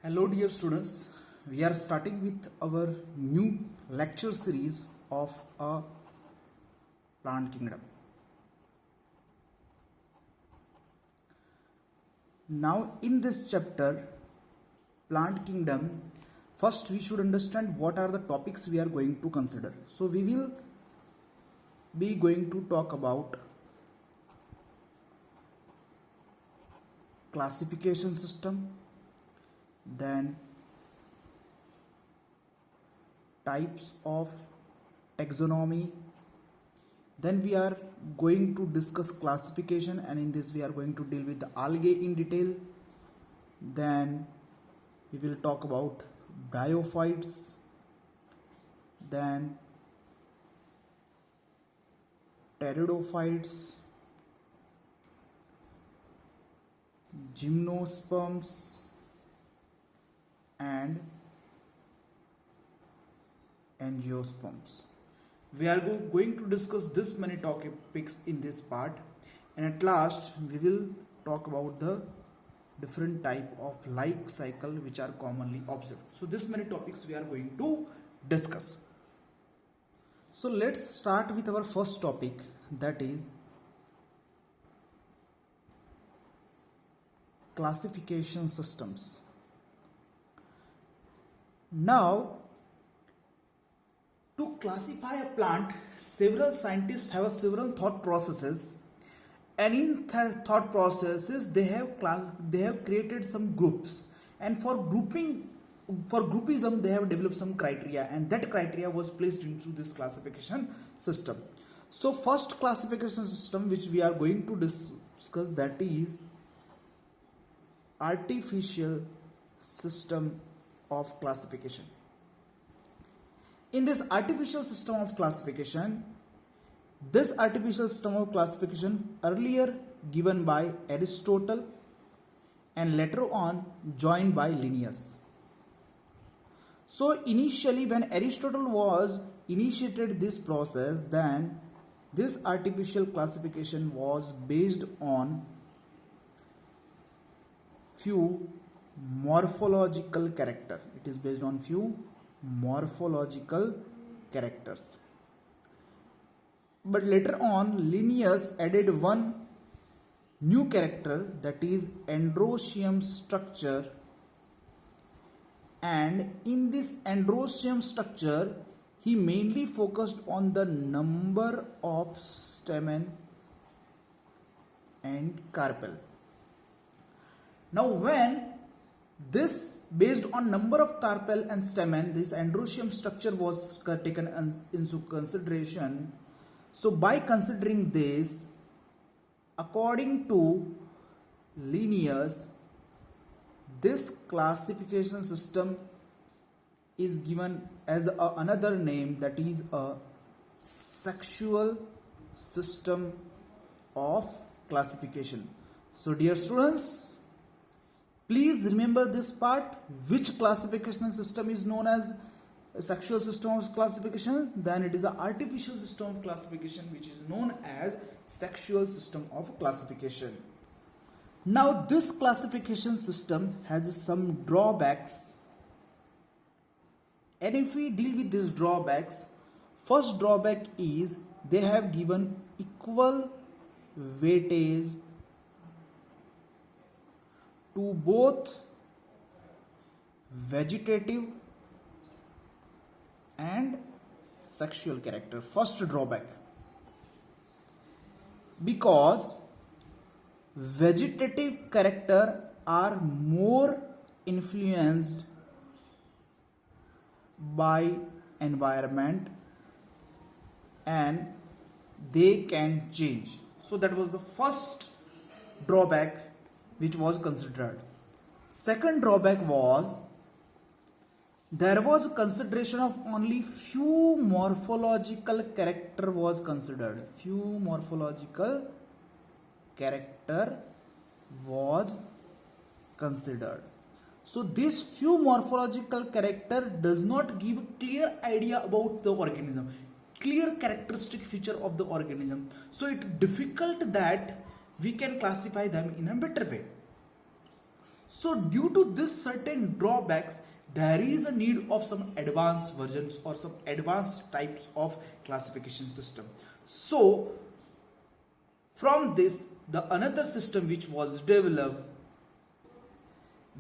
Hello dear students, we are starting with our new lecture series of a plant kingdom. Now in this chapter, plant kingdom, first we should understand what are the topics we are going to consider. So we will be going to talk about classification system, then types of taxonomy, then we are going to discuss classification, and in this we are going to deal with the algae in detail. Then we will talk about bryophytes, then pteridophytes, gymnosperms, and angiosperms. We are going to discuss this many topics in this part, and at last we will talk about the different type of life cycle which are commonly observed. So this many topics we are going to discuss. So let's start with our first topic, that is classification systems. Now, to classify a plant, several scientists have several thought processes, and in thought processes they have created some groups, and for groupism they have developed some criteria, and that criteria was placed into this classification system. So first classification system which we are going to discuss, that is artificial system of classification. In this artificial system of classification, earlier given by Aristotle and later on joined by Linnaeus. So initially when Aristotle was initiated this process, then this artificial classification was based on few morphological character. It is based on few morphological characters. But later on Linnaeus added one new character, that is androecium structure, and in this androecium structure he mainly focused on the number of stamen and carpel. Now when this based on number of carpel and stamen, this androecium structure was taken into consideration. So by considering this, according to Linnaeus, this classification system is given as another name, that is a sexual system of classification. So dear students, please remember this part, which classification system is known as a sexual system of classification. Then it is an artificial system of classification which is known as sexual system of classification. Now this classification system has some drawbacks, and if we deal with these drawbacks, first drawback is they have given equal weightage to both vegetative and sexual character. First drawback, because vegetative character are more influenced by environment and they can change. So that was the first drawback which was considered. Second drawback was there was consideration of only few morphological character was considered. Few morphological character was considered. So this few morphological character does not give a clear idea about the organism, clear characteristic feature of the organism. So it's difficult that we can classify them in a better way. So due to this certain drawbacks, there is a need of some advanced versions or some advanced types of classification system. So from this, the another system which was developed,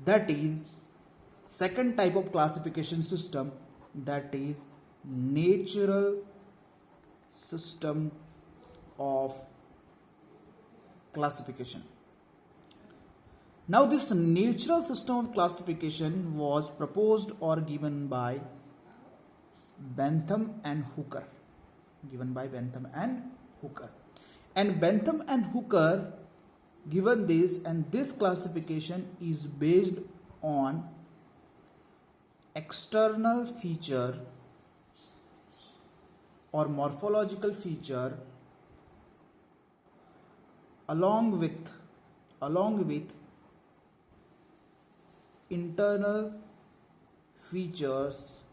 that is second type of classification system, that is natural system of classification. Now this natural system of classification was proposed or given by Bentham and Hooker. And Bentham and Hooker given this, and this classification is based on external feature or morphological feature along with internal features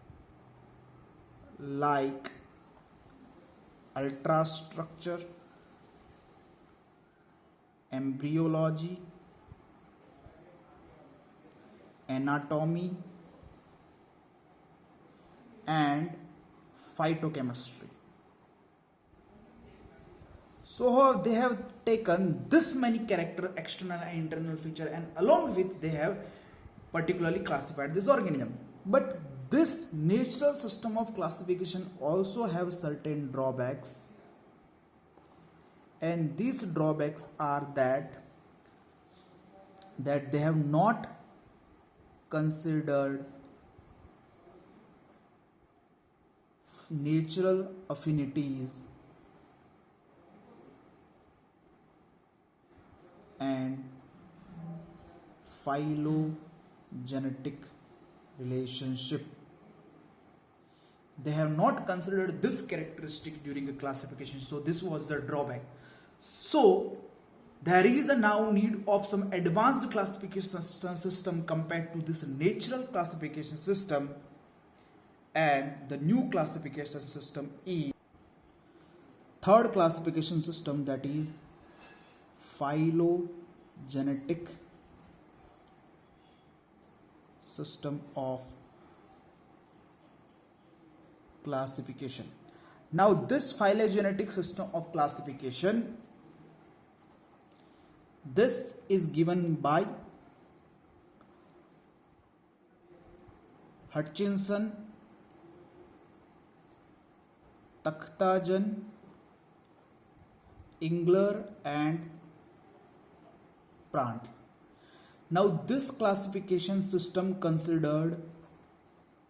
like ultrastructure, embryology, anatomy, and phytochemistry. So they have taken this many character, external and internal feature, and along with they have particularly classified this organism. But this natural system of classification also have certain drawbacks, and these drawbacks are that they have not considered natural affinities and phylogenetic relationship. They have not considered this characteristic during a classification, so this was the drawback. So there is a now need of some advanced classification system compared to this natural classification system, and the new classification system is third classification system, that is phylogenetic system of classification. Now this phylogenetic system of classification, this is given by Hutchinson, Takhtajan, Engler, and Prant. Now this classification system considered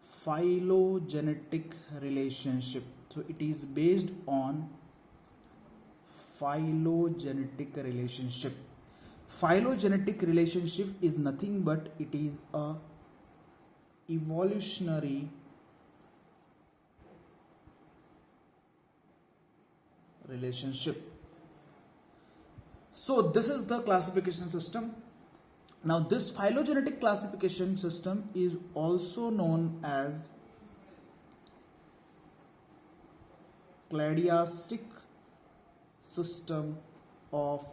phylogenetic relationship. So it is based on phylogenetic relationship. Phylogenetic relationship is nothing but it is a evolutionary relationship. So this is the classification system. Now this phylogenetic classification system is also known as cladiastic system of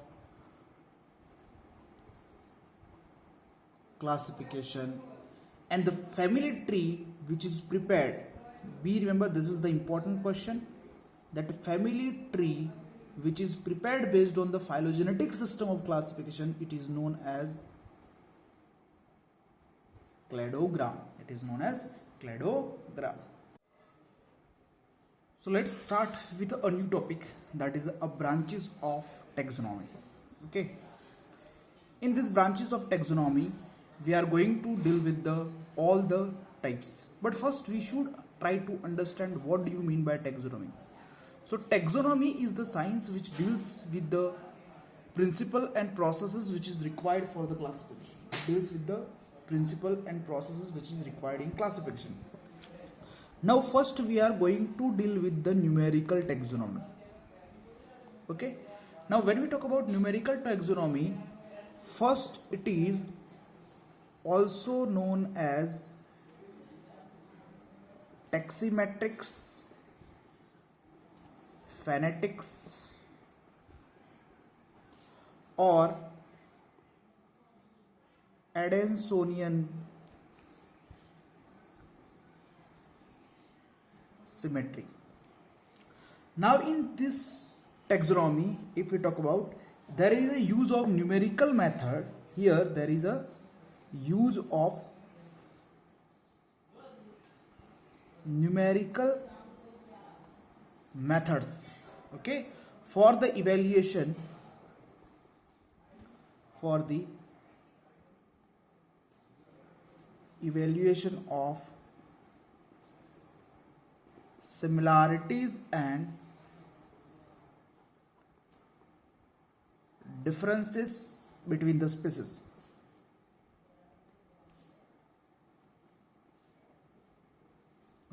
classification, and the family tree which is prepared, we remember this is the important question, that family tree which is prepared based on the phylogenetic system of classification, it is known as cladogram. So let's start with a new topic, that is a branches of taxonomy. Okay, in these branches of taxonomy we are going to deal with all the types, but first we should try to understand what do you mean by taxonomy. So taxonomy is the science which deals with the principle and processes which is required for the classification. It deals with the principle and processes which is required in classification. Now first we are going to deal with the numerical taxonomy. Okay, now when we talk about numerical taxonomy, first it is also known as taximetrics, phonetics, or Adansonian symmetry. Now in this taxonomy, if we talk about, there is a use of numerical method. Here there is a use of numerical methods, okay, for the evaluation of similarities and differences between the species.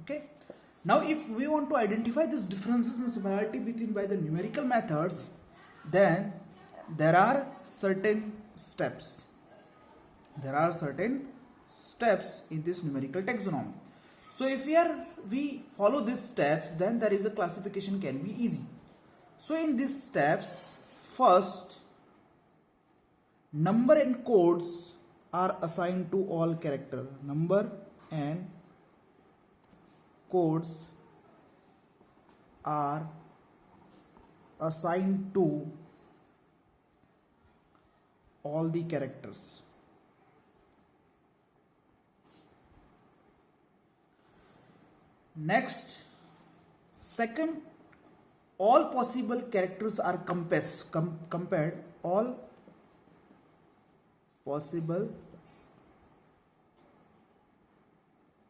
Okay, now if we want to identify these differences and similarity between by the numerical methods, then there are certain steps. There are certain steps in this numerical taxonomy. So if we follow these steps, then there is a classification can be easy. So in these steps, first, number and codes are assigned to all character. Number and codes are assigned to all the characters. Next, second, all possible characters are compared. All possible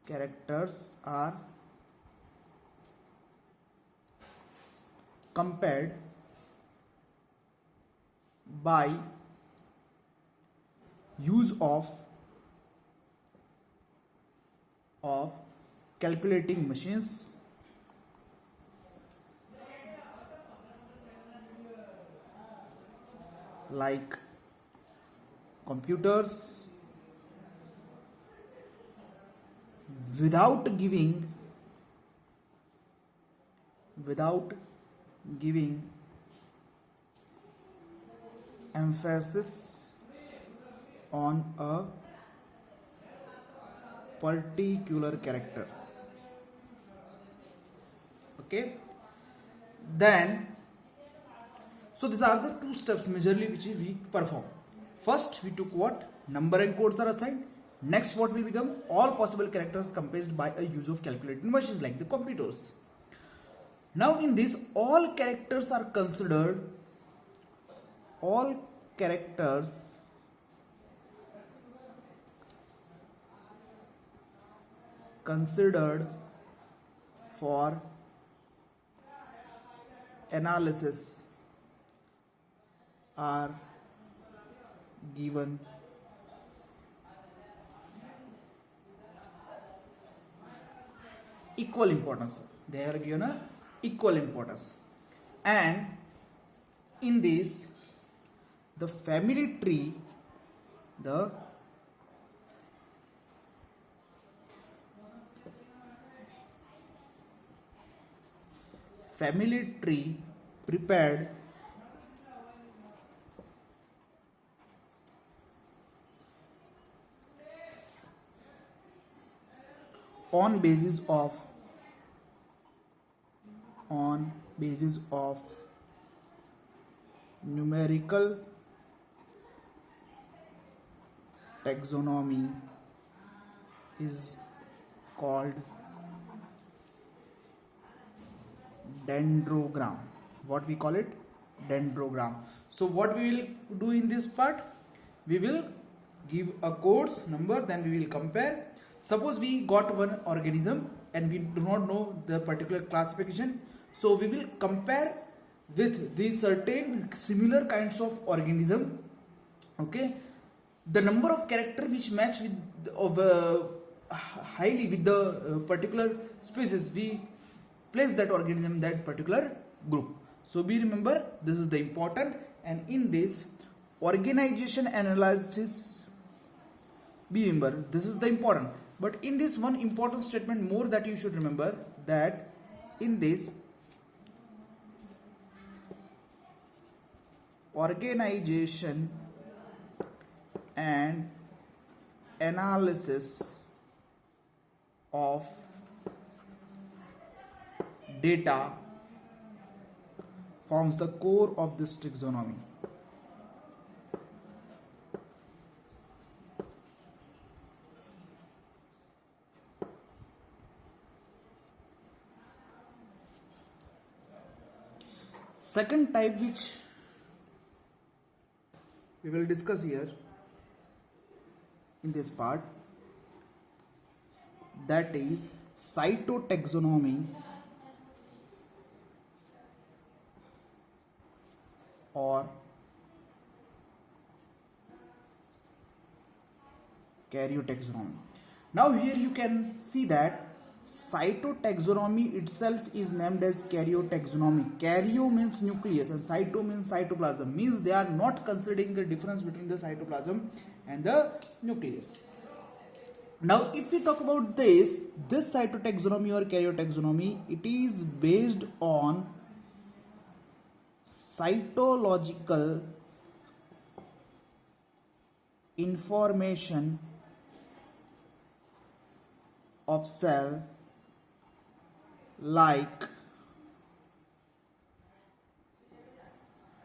characters are compared by use of calculating machines like computers, without giving emphasis on a particular character. Okay, then so these are the two steps majorly which we perform. First, we took what? Number and codes are assigned. Next, what will become? All possible characters compassed by a use of calculating machines like the computers. Now in this, all characters are considered for analysis are given equal importance. They are given a equal importance, and in this, the family tree prepared on basis of numerical taxonomy is called dendrogram. What we call it? Dendrogram. So what we will do in this part? We will give a codes number, then we will compare. Suppose we got one organism and we do not know the particular classification, so we will compare with the certain similar kinds of organism. Okay, the number of character which match with highly with the particular species, we place that organism in that particular group. So be remember, this is the important, and in this organization analysis, be remember, this is the important. But in this one important statement more that you should remember, that in this organization and analysis of data forms the core of this taxonomy. Second type which we will discuss here in this part, that is cytotaxonomy or karyotaxonomy. Now here you can see that cytotaxonomy itself is named as karyotaxonomy. Karyo means nucleus and cyto means cytoplasm, means they are not considering the difference between the cytoplasm and the nucleus. Now if we talk about this cytotaxonomy or karyotaxonomy, it is based on cytological information of cell like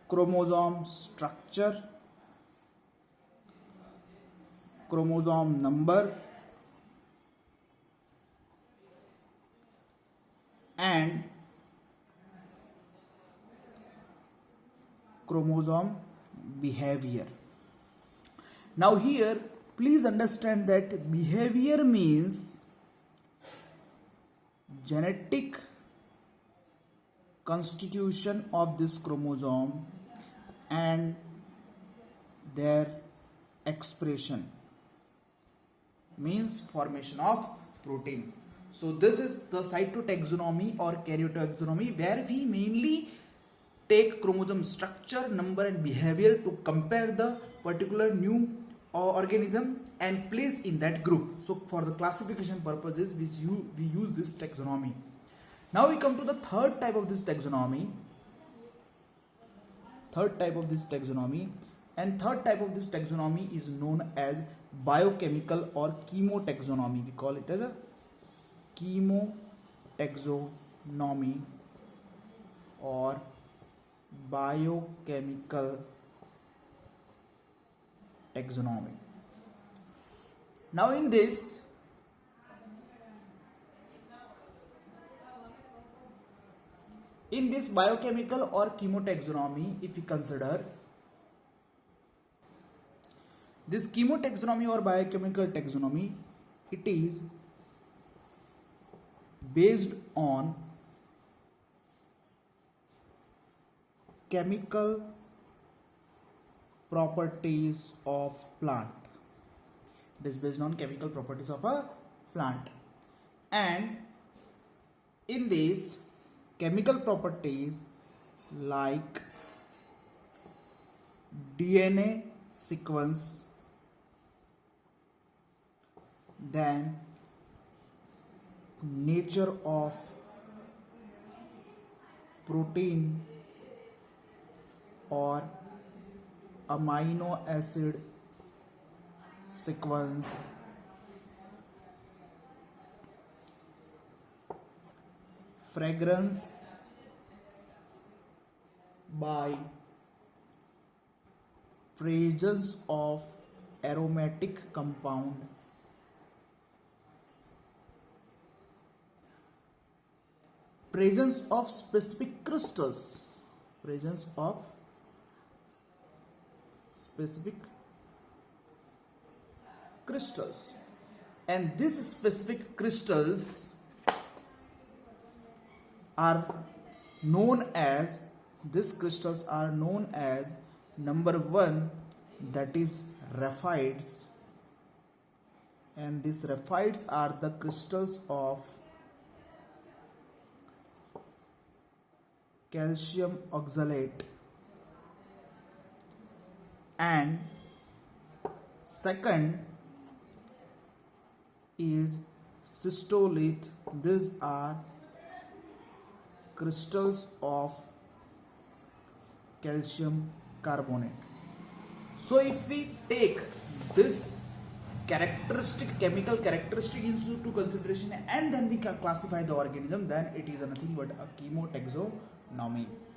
chromosome structure, chromosome number, and chromosome behavior. Now here please understand that behavior means genetic constitution of this chromosome and their expression, means formation of protein. So this is the cytotaxonomy or karyotaxonomy, where we mainly take chromosome structure, number and behavior to compare the particular new organism and place in that group. So for the classification purposes we use this taxonomy. Now we come to the third type of this taxonomy. And third type of this taxonomy is known as biochemical or chemotaxonomy. We call it as a chemotaxonomy or biochemical taxonomy. Now in this biochemical or chemotaxonomy, if we consider this chemotaxonomy or biochemical taxonomy, it is based on chemical properties of plant. It is based on chemical properties of a plant, and in these chemical properties like DNA sequence, then nature of protein or amino acid sequence, fragrance by presence of aromatic compound, presence of specific crystals, and these specific crystals are known as number one, that is raphides, and these raphides are the crystals of calcium oxalate, and second is cystolith. These are crystals of calcium carbonate. So if we take this characteristic, chemical characteristic into consideration, and then we classify the organism, then it is nothing but a chemotaxonomy.